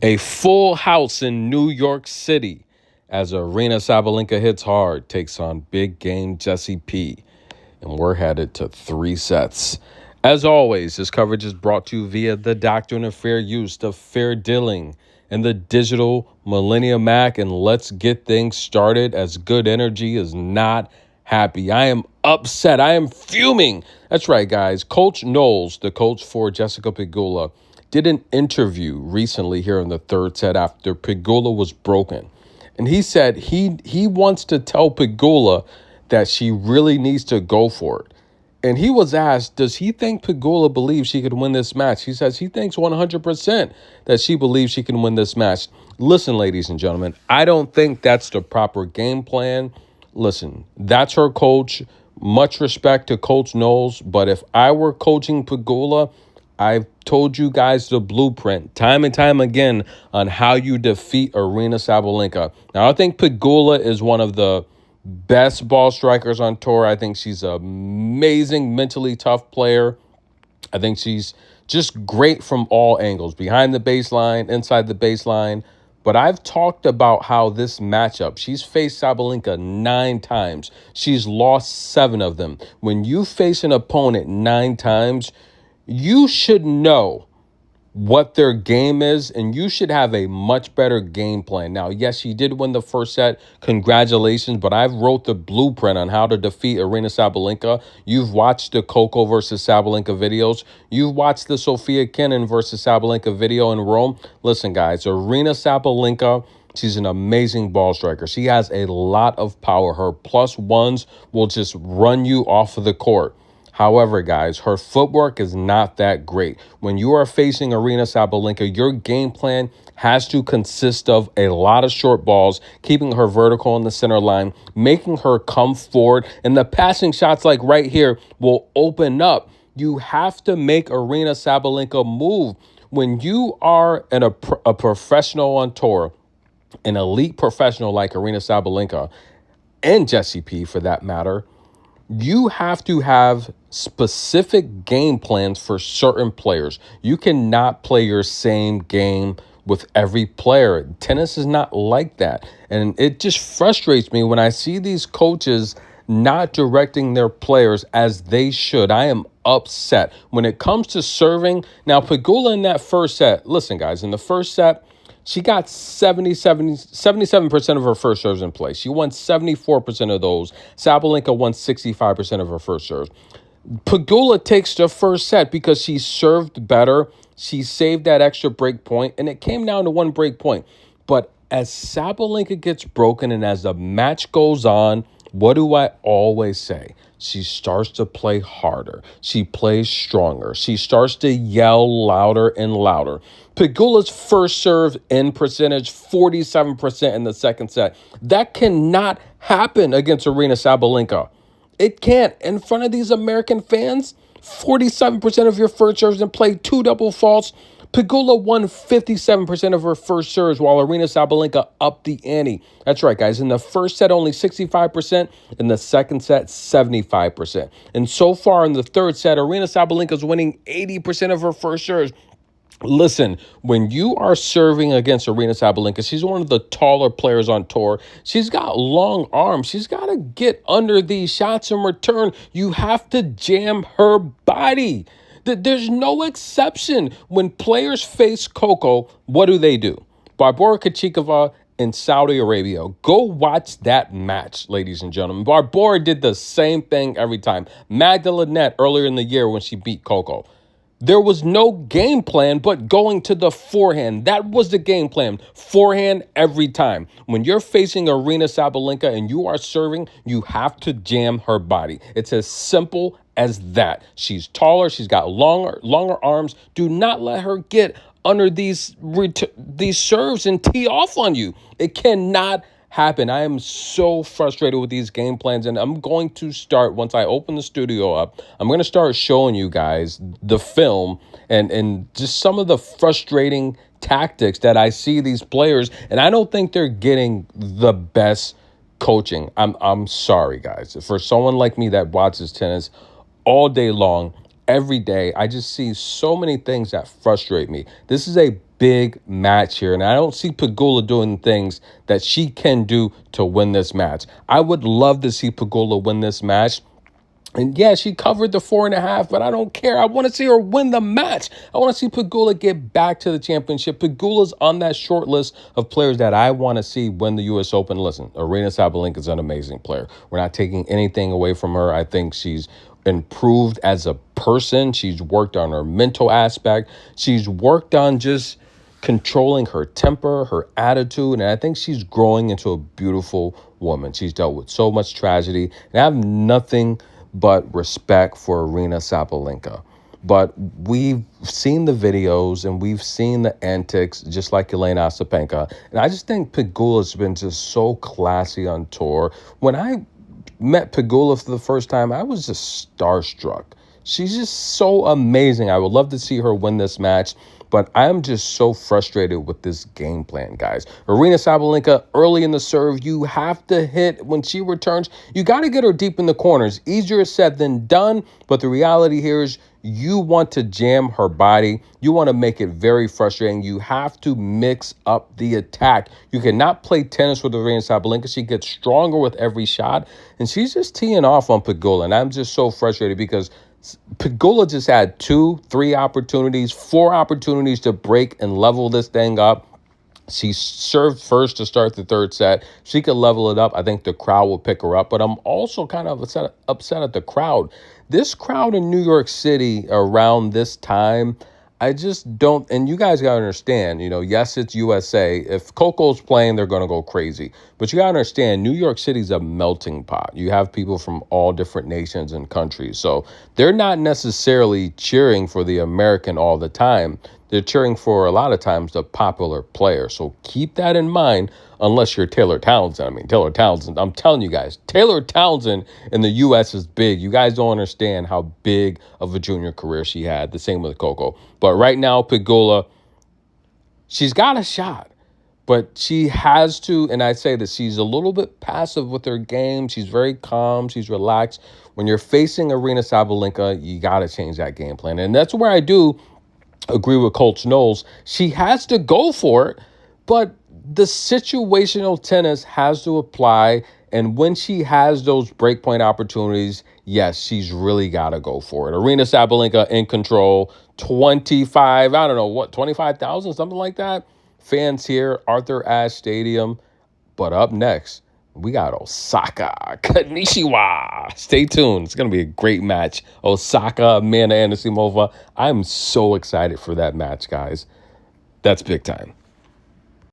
A full house in New York City as Aryna Sabalenka hits hard, takes on big game Jesse P. And we're headed to 3 sets. As always, this coverage is brought to you via the doctrine of fair use, the fair dealing, and the digital Millennium Mac. And let's get things started as good energy is not happy. I am upset. I am fuming. That's right, guys. Coach Knowles, the coach for Jessica Pegula, did an interview recently here in the third set after Pegula was broken. And he said he wants to tell Pegula that she really needs to go for it. And he was asked, does he think Pegula believes she could win this match? He says he thinks 100% that she believes she can win this match. Listen, ladies and gentlemen, I don't think that's the proper game plan. Listen, that's her coach. Much respect to Coach Knowles. But if I were coaching Pegula, I've told you guys the blueprint time and time again on how you defeat Aryna Sabalenka. Now, I think Pegula is one of the best ball strikers on tour. I think she's an amazing, mentally tough player. I think she's just great from all angles, behind the baseline, inside the baseline. But I've talked about how this matchup, she's faced Sabalenka 9 times. She's lost 7 of them. When you face an opponent 9 times, you should know what their game is, and you should have a much better game plan. Now, yes, she did win the first set. Congratulations, but I've wrote the blueprint on how to defeat Aryna Sabalenka. You've watched the Coco versus Sabalenka videos. You've watched the Sofia Kenin versus Sabalenka video in Rome. Listen, guys, Aryna Sabalenka, she's an amazing ball striker. She has a lot of power. Her plus ones will just run you off of the court. However, guys, her footwork is not that great. When you are facing Aryna Sabalenka, your game plan has to consist of a lot of short balls, keeping her vertical in the center line, making her come forward, and the passing shots like right here will open up. You have to make Aryna Sabalenka move. When you are a professional on tour, an elite professional like Aryna Sabalenka, and Jessie P for that matter, you have to have specific game plans for certain players. You cannot play your same game with every player. Tennis is not like that. And it just frustrates me when I see these coaches not directing their players as they should. I am upset. When it comes to serving, now Pegula in that first set, listen guys, in the first set, she got 77% of her first serves in play. She won 74% of those. Sabalenka won 65% of her first serves. Pegula takes the first set because she served better. She saved that extra break point, and it came down to one break point. But as Sabalenka gets broken and as the match goes on, what do I always say? She starts to play harder. She plays stronger. She starts to yell louder and louder. Pegula's first serve in percentage, 47% in the second set. That cannot happen against Aryna Sabalenka. It can't. In front of these American fans, 47% of your first serves in play, 2 double faults. Pegula won 57% of her first serves while Aryna Sabalenka upped the ante. That's right, guys. In the first set, only 65%. In the second set, 75%. And so far in the third set, Aryna Sabalenka is winning 80% of her first serves. Listen, when you are serving against Aryna Sabalenka, she's one of the taller players on tour. She's got long arms. She's got to get under these shots in return. You have to jam her body. There's no exception. When players face Coco, what do? Barbora Krejcikova in Saudi Arabia. Go watch that match, ladies and gentlemen. Barbora did the same thing every time. Magda Linette earlier in the year when she beat Coco. There was no game plan but going to the forehand. That was the game plan. Forehand every time. When you're facing Aryna Sabalenka and you are serving, you have to jam her body. It's as simple as that. She's taller. She's got longer arms. Do not let her get under these serves and tee off on you. It cannot happen. I am so frustrated with these game plans, and I'm going to start, once I open the studio up, I'm going to start showing you guys the film and just some of the frustrating tactics that I see these players, and I don't think they're getting the best coaching. I'm sorry, guys. For someone like me that watches tennis all day long, every day, I just see so many things that frustrate me. This is a big match here. And I don't see Pegula doing things that she can do to win this match. I would love to see Pegula win this match. And yeah, she covered the 4.5, but I don't care. I want to see her win the match. I want to see Pegula get back to the championship. Pegula's on that short list of players that I want to see win the U.S. Open. Listen, Aryna Sabalenka is an amazing player. We're not taking anything away from her. I think she's improved as a person. She's worked on her mental aspect. She's worked on just controlling her temper, her attitude, and I think she's growing into a beautiful woman. She's dealt with so much tragedy, and I have nothing but respect for Aryna Sabalenka. But we've seen the videos and we've seen the antics, just like Aryna Sabalenka. And I just think Pegula's been just so classy on tour. When I met Pegula for the first time, I was just starstruck. She's just so amazing. I would love to see her win this match, but I'm just so frustrated with this game plan, guys. Aryna Sabalenka, early in the serve, you have to hit when she returns. You got to get her deep in the corners. Easier said than done, but the reality here is you want to jam her body. You want to make it very frustrating. You have to mix up the attack. You cannot play tennis with Aryna Sabalenka. She gets stronger with every shot, and she's just teeing off on Pegula, and I'm just so frustrated because Pegula just had 2, 3 opportunities, 4 opportunities to break and level this thing up. She served first to start the third set. She could level it up. I think the crowd will pick her up. But I'm also kind of upset at the crowd. This crowd in New York City around this time, I just don't, and you guys got to understand, yes, it's USA. If Coco's playing, they're going to go crazy. But you got to understand, New York City's a melting pot. You have people from all different nations and countries. So they're not necessarily cheering for the American all the time. They're cheering for, a lot of times, the popular player. So keep that in mind, unless you're Taylor Townsend. I mean, Taylor Townsend, I'm telling you guys, Taylor Townsend in the U.S. is big. You guys don't understand how big of a junior career she had. The same with Coco. But right now, Pegula, she's got a shot. But she has to, and I say this, she's a little bit passive with her game. She's very calm. She's relaxed. When you're facing Aryna Sabalenka, you got to change that game plan. And that's where I do agree with Coach Knowles. She has to go for it, but the situational tennis has to apply. And when she has those breakpoint opportunities, yes, she's really got to go for it. Aryna Sabalenka in control, 25, I don't know, what, 25,000, something like that. Fans here, Arthur Ashe Stadium. But up next, we got Osaka Kanishiwa. Stay tuned. It's going to be a great match. Osaka, Amanda Anisimova. I'm so excited for that match, guys. That's big time.